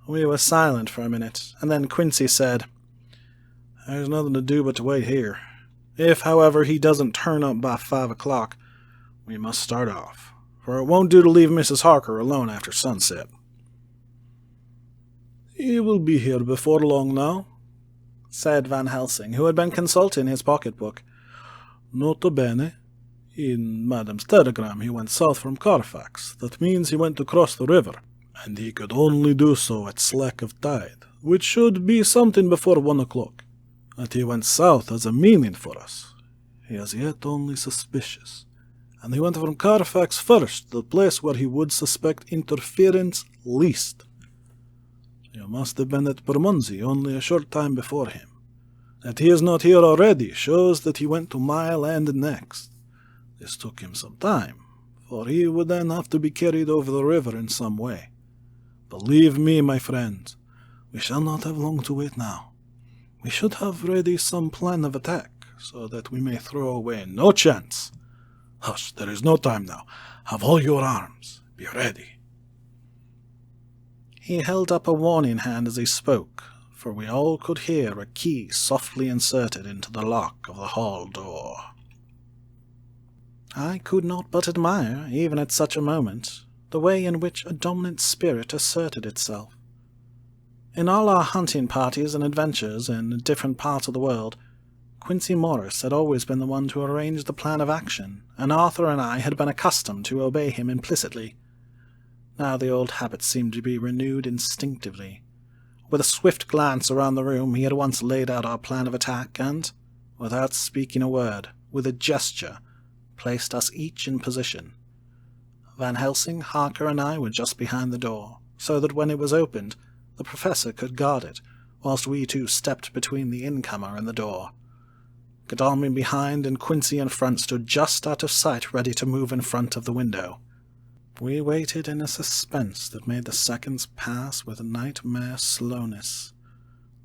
We were silent for a minute, and then Quincy said, "There's nothing to do but to wait here. If, however, he doesn't turn up by 5 o'clock, we must start off, for it won't do to leave Mrs. Harker alone after sunset." "He will be here before long now," said Van Helsing, who had been consulting his pocketbook. "Nota bene, in Madame's telegram he went south from Carfax. That means he went to cross the river, and he could only do so at slack of tide, which should be something before 1 o'clock. That he went south has a meaning for us. He is yet only suspicious, and he went from Carfax first, the place where he would suspect interference least. You must have been at Bermondsey only a short time before him. That he is not here already shows that he went to Mile End next. This took him some time, for he would then have to be carried over the river in some way. Believe me, my friend, we shall not have long to wait now. We should have ready some plan of attack, so that we may throw away no chance. Hush, there is no time now. Have all your arms. Be ready." He held up a warning hand as he spoke, for we all could hear a key softly inserted into the lock of the hall door. I could not but admire, even at such a moment, the way in which a dominant spirit asserted itself. In all our hunting parties and adventures in different parts of the world, Quincy Morris had always been the one to arrange the plan of action, and Arthur and I had been accustomed to obey him implicitly. Now the old habit seemed to be renewed instinctively. With a swift glance around the room, he at once laid out our plan of attack and, without speaking a word, with a gesture, placed us each in position. Van Helsing, Harker, and I were just behind the door, so that when it was opened, the professor could guard it, whilst we two stepped between the incomer and the door. Godalming behind and Quincy in front stood just out of sight, ready to move in front of the window. We waited in a suspense that made the seconds pass with nightmare slowness.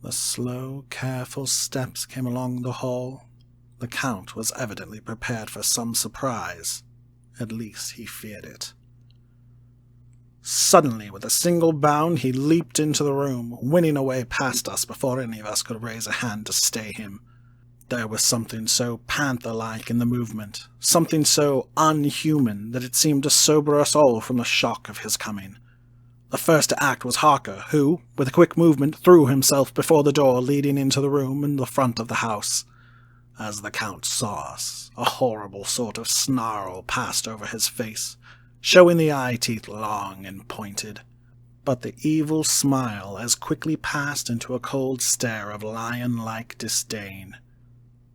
The slow, careful steps came along the hall. The Count was evidently prepared for some surprise. At least he feared it. Suddenly, with a single bound, he leaped into the room, winning away past us before any of us could raise a hand to stay him. There was something so panther-like in the movement, something so unhuman that it seemed to sober us all from the shock of his coming. The first to act was Harker, who, with a quick movement, threw himself before the door leading into the room in the front of the house. As the Count saw us, a horrible sort of snarl passed over his face, showing the eye-teeth long and pointed. But the evil smile as quickly passed into a cold stare of lion-like disdain.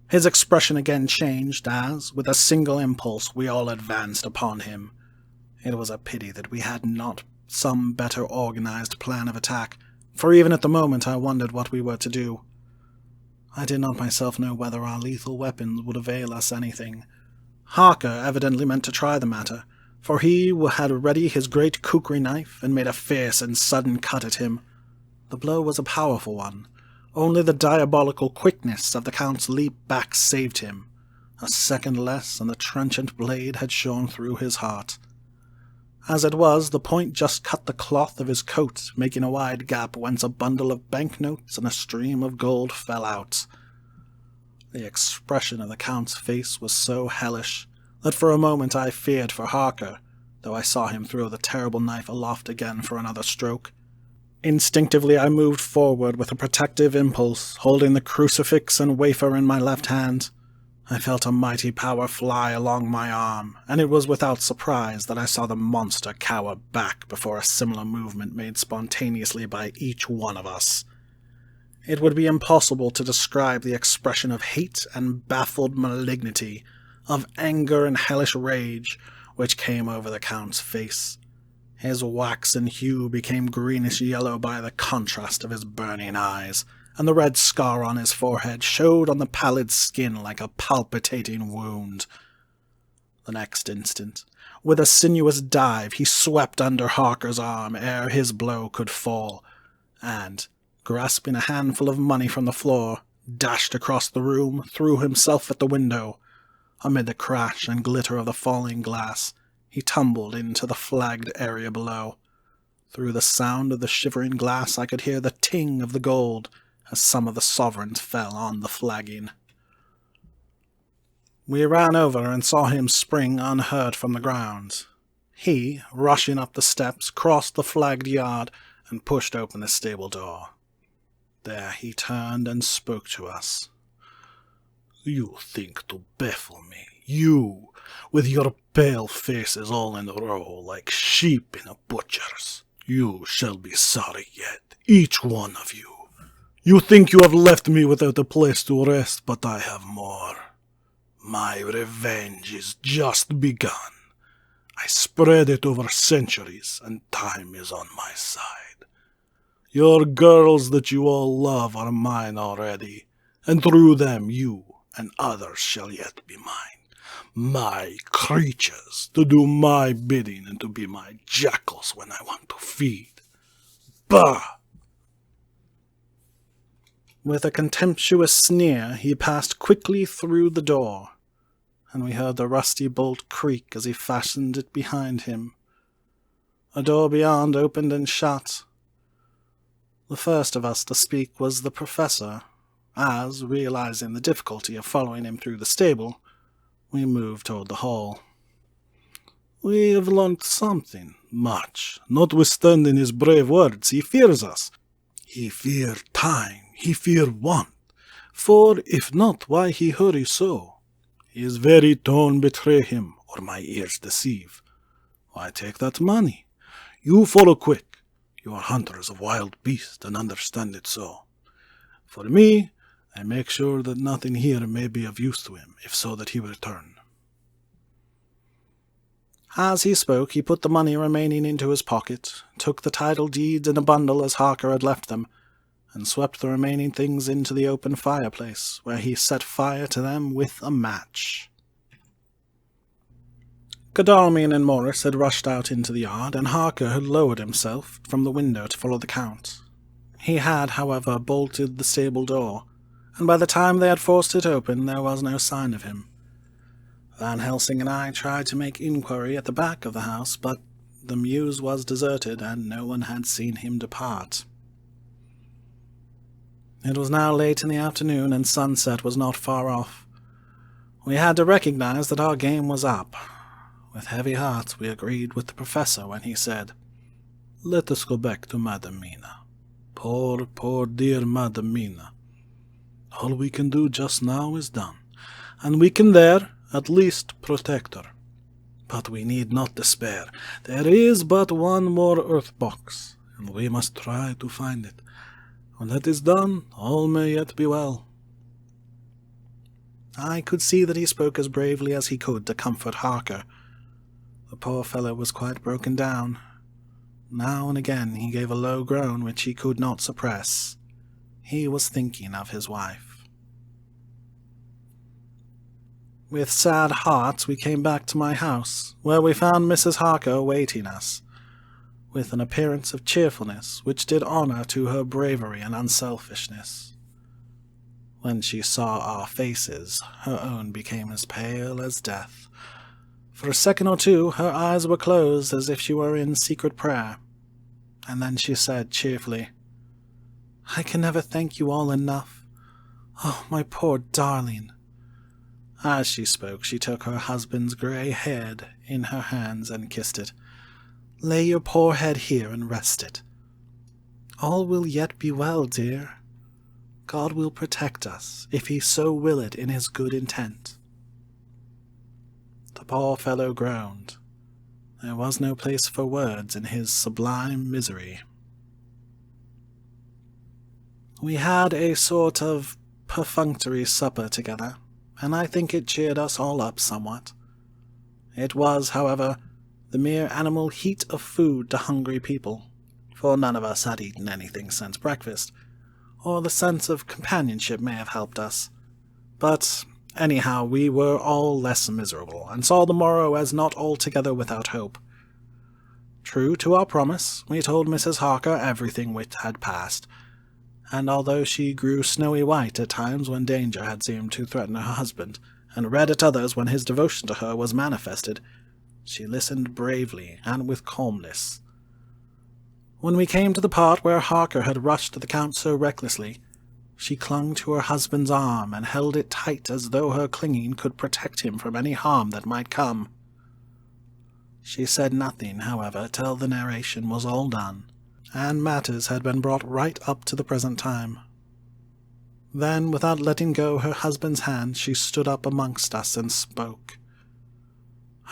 His expression again changed as, with a single impulse, we all advanced upon him. It was a pity that we had not some better organized plan of attack, for even at the moment I wondered what we were to do. I did not myself know whether our lethal weapons would avail us anything. Harker evidently meant to try the matter, for he had ready his great kukri knife and made a fierce and sudden cut at him. The blow was a powerful one. Only the diabolical quickness of the Count's leap back saved him. A second less, and the trenchant blade had shone through his heart. As it was, the point just cut the cloth of his coat, making a wide gap whence a bundle of banknotes and a stream of gold fell out. The expression of the Count's face was so hellish that for a moment I feared for Harker, though I saw him throw the terrible knife aloft again for another stroke. Instinctively I moved forward with a protective impulse, holding the crucifix and wafer in my left hand. I felt a mighty power fly along my arm, and it was without surprise that I saw the monster cower back before a similar movement made spontaneously by each one of us. It would be impossible to describe the expression of hate and baffled malignity, of anger and hellish rage, which came over the Count's face. His waxen hue became greenish-yellow by the contrast of his burning eyes, and the red scar on his forehead showed on the pallid skin like a palpitating wound. The next instant, with a sinuous dive, he swept under Harker's arm ere his blow could fall, and, grasping a handful of money from the floor, dashed across the room, threw himself at the window. Amid the crash and glitter of the falling glass, he tumbled into the flagged area below. Through the sound of the shivering glass I could hear the ting of the gold as some of the sovereigns fell on the flagging. We ran over and saw him spring unhurt from the ground. He, rushing up the steps, crossed the flagged yard and pushed open the stable door. There he turned and spoke to us. "You think to baffle me, you, with your pale faces all in a row like sheep in a butcher's. You shall be sorry yet, each one of you. You think you have left me without a place to rest, but I have more. My revenge is just begun. I spread it over centuries, and time is on my side. Your girls that you all love are mine already, and through them you and others shall yet be mine. My creatures, to do my bidding and to be my jackals when I want to feed. Bah!" With a contemptuous sneer, he passed quickly through the door, and we heard the rusty bolt creak as he fastened it behind him. A door beyond opened and shut. The first of us to speak was the professor, as, realizing the difficulty of following him through the stable, we moved toward the hall. "We have learnt something, much. Notwithstanding his brave words, he fears us. He fear time, he fear want. For, if not, why he hurry so? His very tone betray him, or my ears deceive. Why take that money? You follow quick. You are hunters of wild beasts, and understand it so. For me, I make sure that nothing here may be of use to him, if so that he return." As he spoke, he put the money remaining into his pocket, took the title deeds in a bundle as Harker had left them, and swept the remaining things into the open fireplace, where he set fire to them with a match. Godalming and Morris had rushed out into the yard, and Harker had lowered himself from the window to follow the Count. He had, however, bolted the stable door, and by the time they had forced it open there was no sign of him. Van Helsing and I tried to make inquiry at the back of the house, but the mews was deserted, and no one had seen him depart. It was now late in the afternoon, and sunset was not far off. We had to recognize that our game was up. With heavy hearts we agreed with the professor when he said, "Let us go back to Madam Mina. Poor, poor dear Madam Mina. All we can do just now is done, and we can there, at least, protect her. But we need not despair. There is but one more earth box, and we must try to find it. When that is done, all may yet be well." I could see that he spoke as bravely as he could to comfort Harker. The poor fellow was quite broken down. Now and again he gave a low groan which he could not suppress. He was thinking of his wife. With sad hearts we came back to my house, where we found Mrs. Harker awaiting us, with an appearance of cheerfulness which did honor to her bravery and unselfishness. When she saw our faces, her own became as pale as death. For a second or two her eyes were closed as if she were in secret prayer, and then she said cheerfully, "I can never thank you all enough. Oh, my poor darling." As she spoke, she took her husband's grey head in her hands and kissed it. "Lay your poor head here and rest it. All will yet be well, dear. God will protect us, if he so will it in his good intent." The poor fellow groaned. There was no place for words in his sublime misery. We had a sort of perfunctory supper together, and I think it cheered us all up somewhat. It was, however, the mere animal heat of food to hungry people, for none of us had eaten anything since breakfast, or the sense of companionship may have helped us. But Anyhow, we were all less miserable, and saw the morrow as not altogether without hope. True to our promise, we told Mrs. Harker everything which had passed, and although she grew snowy white at times when danger had seemed to threaten her husband, and red at others when his devotion to her was manifested, she listened bravely and with calmness. When we came to the part where Harker had rushed at the Count so recklessly, she clung to her husband's arm and held it tight as though her clinging could protect him from any harm that might come. She said nothing, however, till the narration was all done, and matters had been brought right up to the present time. Then, without letting go her husband's hand, she stood up amongst us and spoke.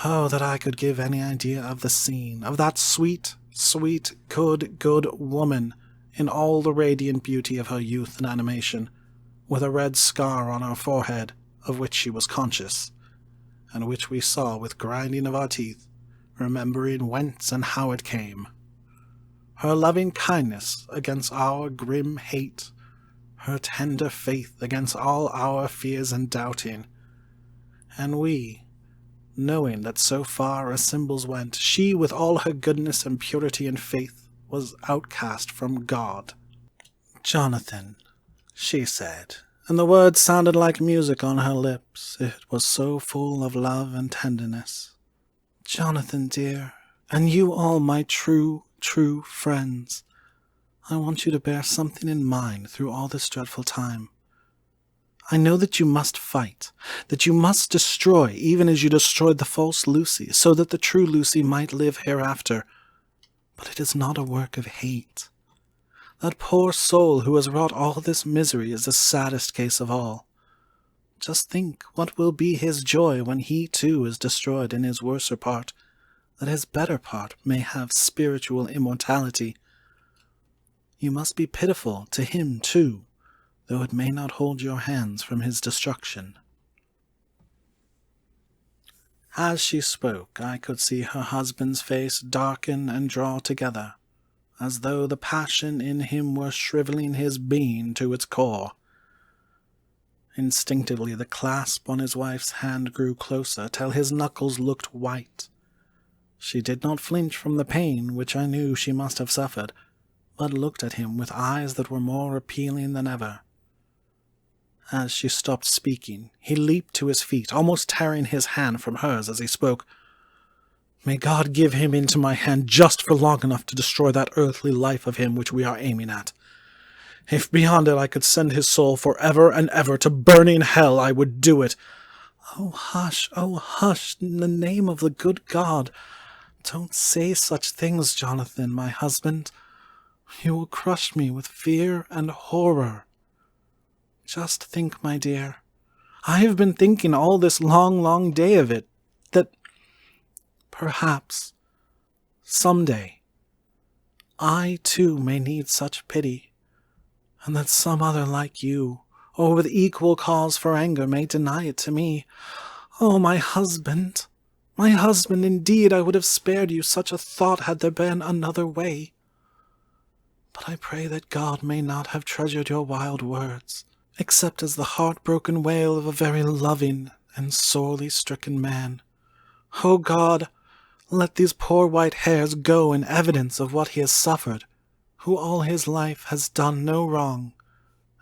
Oh, that I could give any idea of the scene, of that sweet, good woman, in all the radiant beauty of her youth and animation, with a red scar on her forehead, of which she was conscious, and which we saw with grinding of our teeth, remembering whence and how it came. Her loving kindness against our grim hate, her tender faith against all our fears and doubting, and we, knowing that so far as symbols went, she with all her goodness and purity and faith was outcast from God. Jonathan, she said, and the words sounded like music on her lips, it was so full of love and tenderness. Jonathan, dear, and you all my true friends, I want you to bear something in mind through all this dreadful time. I know that you must fight, that you must destroy, even as you destroyed the false Lucy, so that the true Lucy might live hereafter. But it is not a work of hate. That poor soul who has wrought all this misery is the saddest case of all. Just think what will be his joy when he too is destroyed in his worser part, that his better part may have spiritual immortality. You must be pitiful to him too, though it may not hold your hands from his destruction. As she spoke, I could see her husband's face darken and draw together, as though the passion in him were shriveling his being to its core. Instinctively the clasp on his wife's hand grew closer, till his knuckles looked white. She did not flinch from the pain which I knew she must have suffered, but looked at him with eyes that were more appealing than ever. As she stopped speaking, he leaped to his feet, almost tearing his hand from hers as he spoke. May God give him into my hand just for long enough to destroy that earthly life of him which we are aiming at. If beyond it I could send his soul for ever and ever to burning hell, I would do it. Oh, hush, in the name of the good God. Don't say such things, Jonathan, my husband. You will crush me with fear and horror. Just think, my dear, I have been thinking all this long day of it, that perhaps, some day, I too may need such pity, and that some other like you, or with equal cause for anger, may deny it to me. Oh, my husband, indeed I would have spared you such a thought had there been another way. But I pray that God may not have treasured your wild words, except as the heartbroken wail of a very loving and sorely stricken man. O God, let these poor white hairs go in evidence of what he has suffered, who all his life has done no wrong,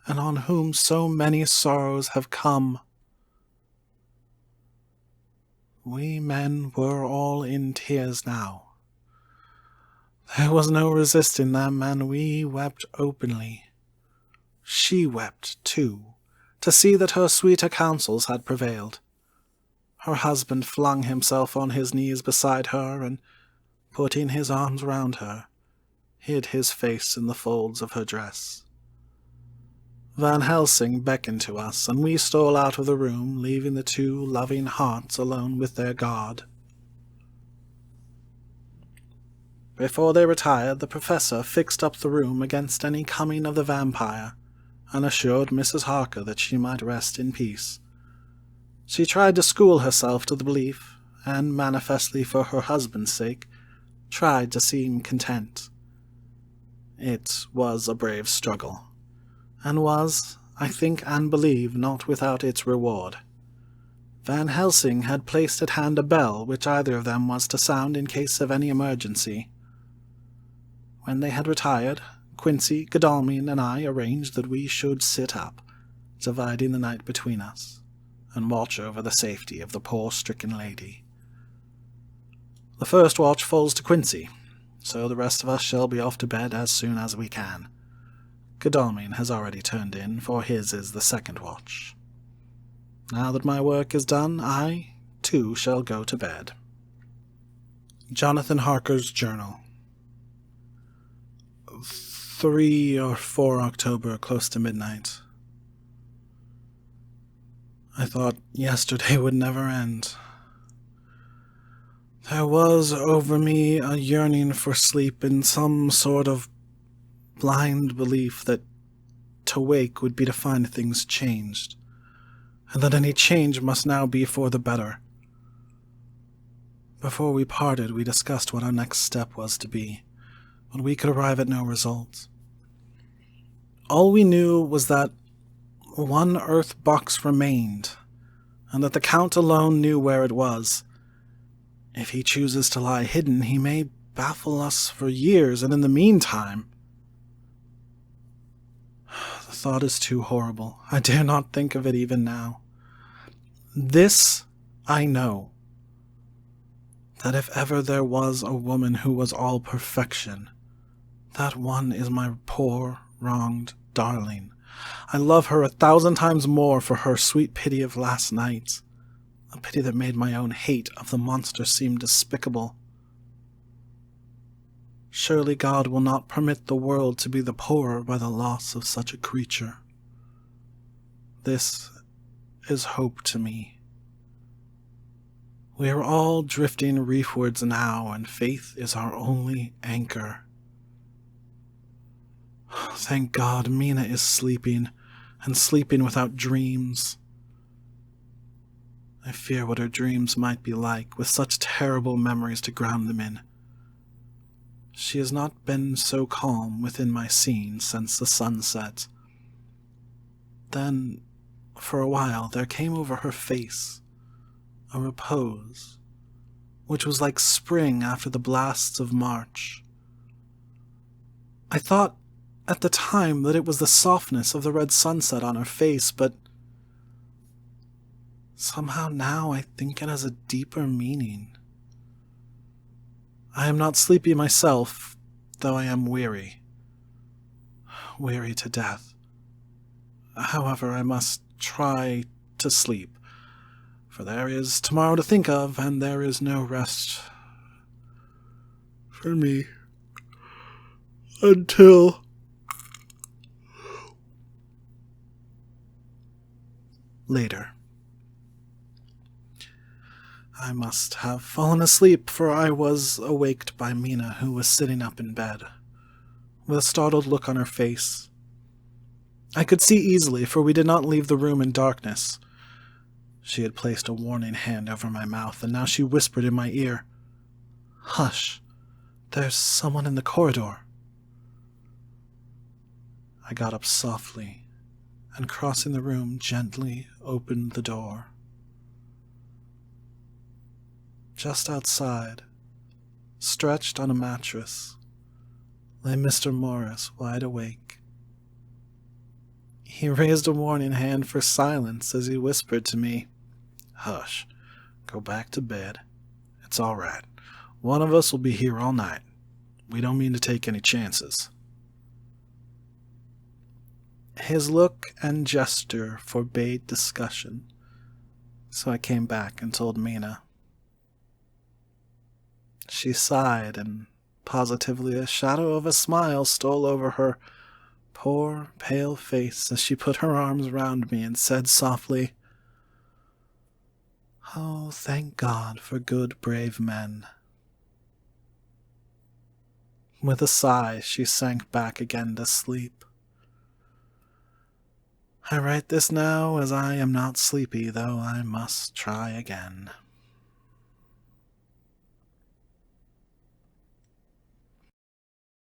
and on whom so many sorrows have come. We men were all in tears now. There was no resisting them, and we wept openly. She wept, too, to see that her sweeter counsels had prevailed. Her husband flung himself on his knees beside her, and, putting his arms round her, hid his face in the folds of her dress. Van Helsing beckoned to us, and we stole out of the room, leaving the two loving hearts alone with their God. Before they retired, the professor fixed up the room against any coming of the vampire, and assured Mrs. Harker that she might rest in peace. She tried to school herself to the belief, and manifestly for her husband's sake, tried to seem content. It was a brave struggle, and was, I think and believe, not without its reward. Van Helsing had placed at hand a bell which either of them was to sound in case of any emergency. When they had retired, Quincy, Godalming, and I arranged that we should sit up, dividing the night between us, and watch over the safety of the poor stricken lady. The first watch falls to Quincy, so the rest of us shall be off to bed as soon as we can. Godalming has already turned in, for his is the second watch. Now that my work is done, I, too, shall go to bed. Jonathan Harker's Journal. 3 or 4 October, close to midnight. I thought yesterday would never end. There was over me a yearning for sleep and some sort of blind belief that to wake would be to find things changed, and that any change must now be for the better. Before we parted, we discussed what our next step was to be, but we could arrive at no result. All we knew was that one earth box remained, and that the Count alone knew where it was. If he chooses to lie hidden, he may baffle us for years, and in the meantime... The thought is too horrible. I dare not think of it even now. This I know, that if ever there was a woman who was all perfection, that one is my poor, wronged darling. I love her 1,000 times more for her sweet pity of last night, a pity that made my own hate of the monster seem despicable. Surely God will not permit the world to be the poorer by the loss of such a creature. This is hope to me. We are all drifting reefwards now, and faith is our only anchor. Thank God, Mina is sleeping, and sleeping without dreams. I fear what her dreams might be like, with such terrible memories to ground them in. She has not been so calm within my scene since the sunset. Then, for a while, there came over her face a repose, which was like spring after the blasts of March. I thought at the time that it was the softness of the red sunset on her face, but somehow now I think it has a deeper meaning. I am not sleepy myself, though I am weary. Weary to death. However, I must try to sleep, for there is tomorrow to think of, and there is no rest for me until... later. I must have fallen asleep, for I was awaked by Mina, who was sitting up in bed, with a startled look on her face. I could see easily, for we did not leave the room in darkness. She had placed a warning hand over my mouth, and now she whispered in my ear, "Hush, there's someone in the corridor." I got up softly, and crossing the room, gently opened the door. Just outside, stretched on a mattress, lay Mr. Morris, wide awake. He raised a warning hand for silence as he whispered to me, "Hush, go back to bed. It's all right. One of us will be here all night. We don't mean to take any chances." His look and gesture forbade discussion, so I came back and told Mina. She sighed, and positively a shadow of a smile stole over her poor, pale face as she put her arms round me and said softly, "Oh, thank God for good, brave men." With a sigh, she sank back again to sleep. I write this now as I am not sleepy, though I must try again.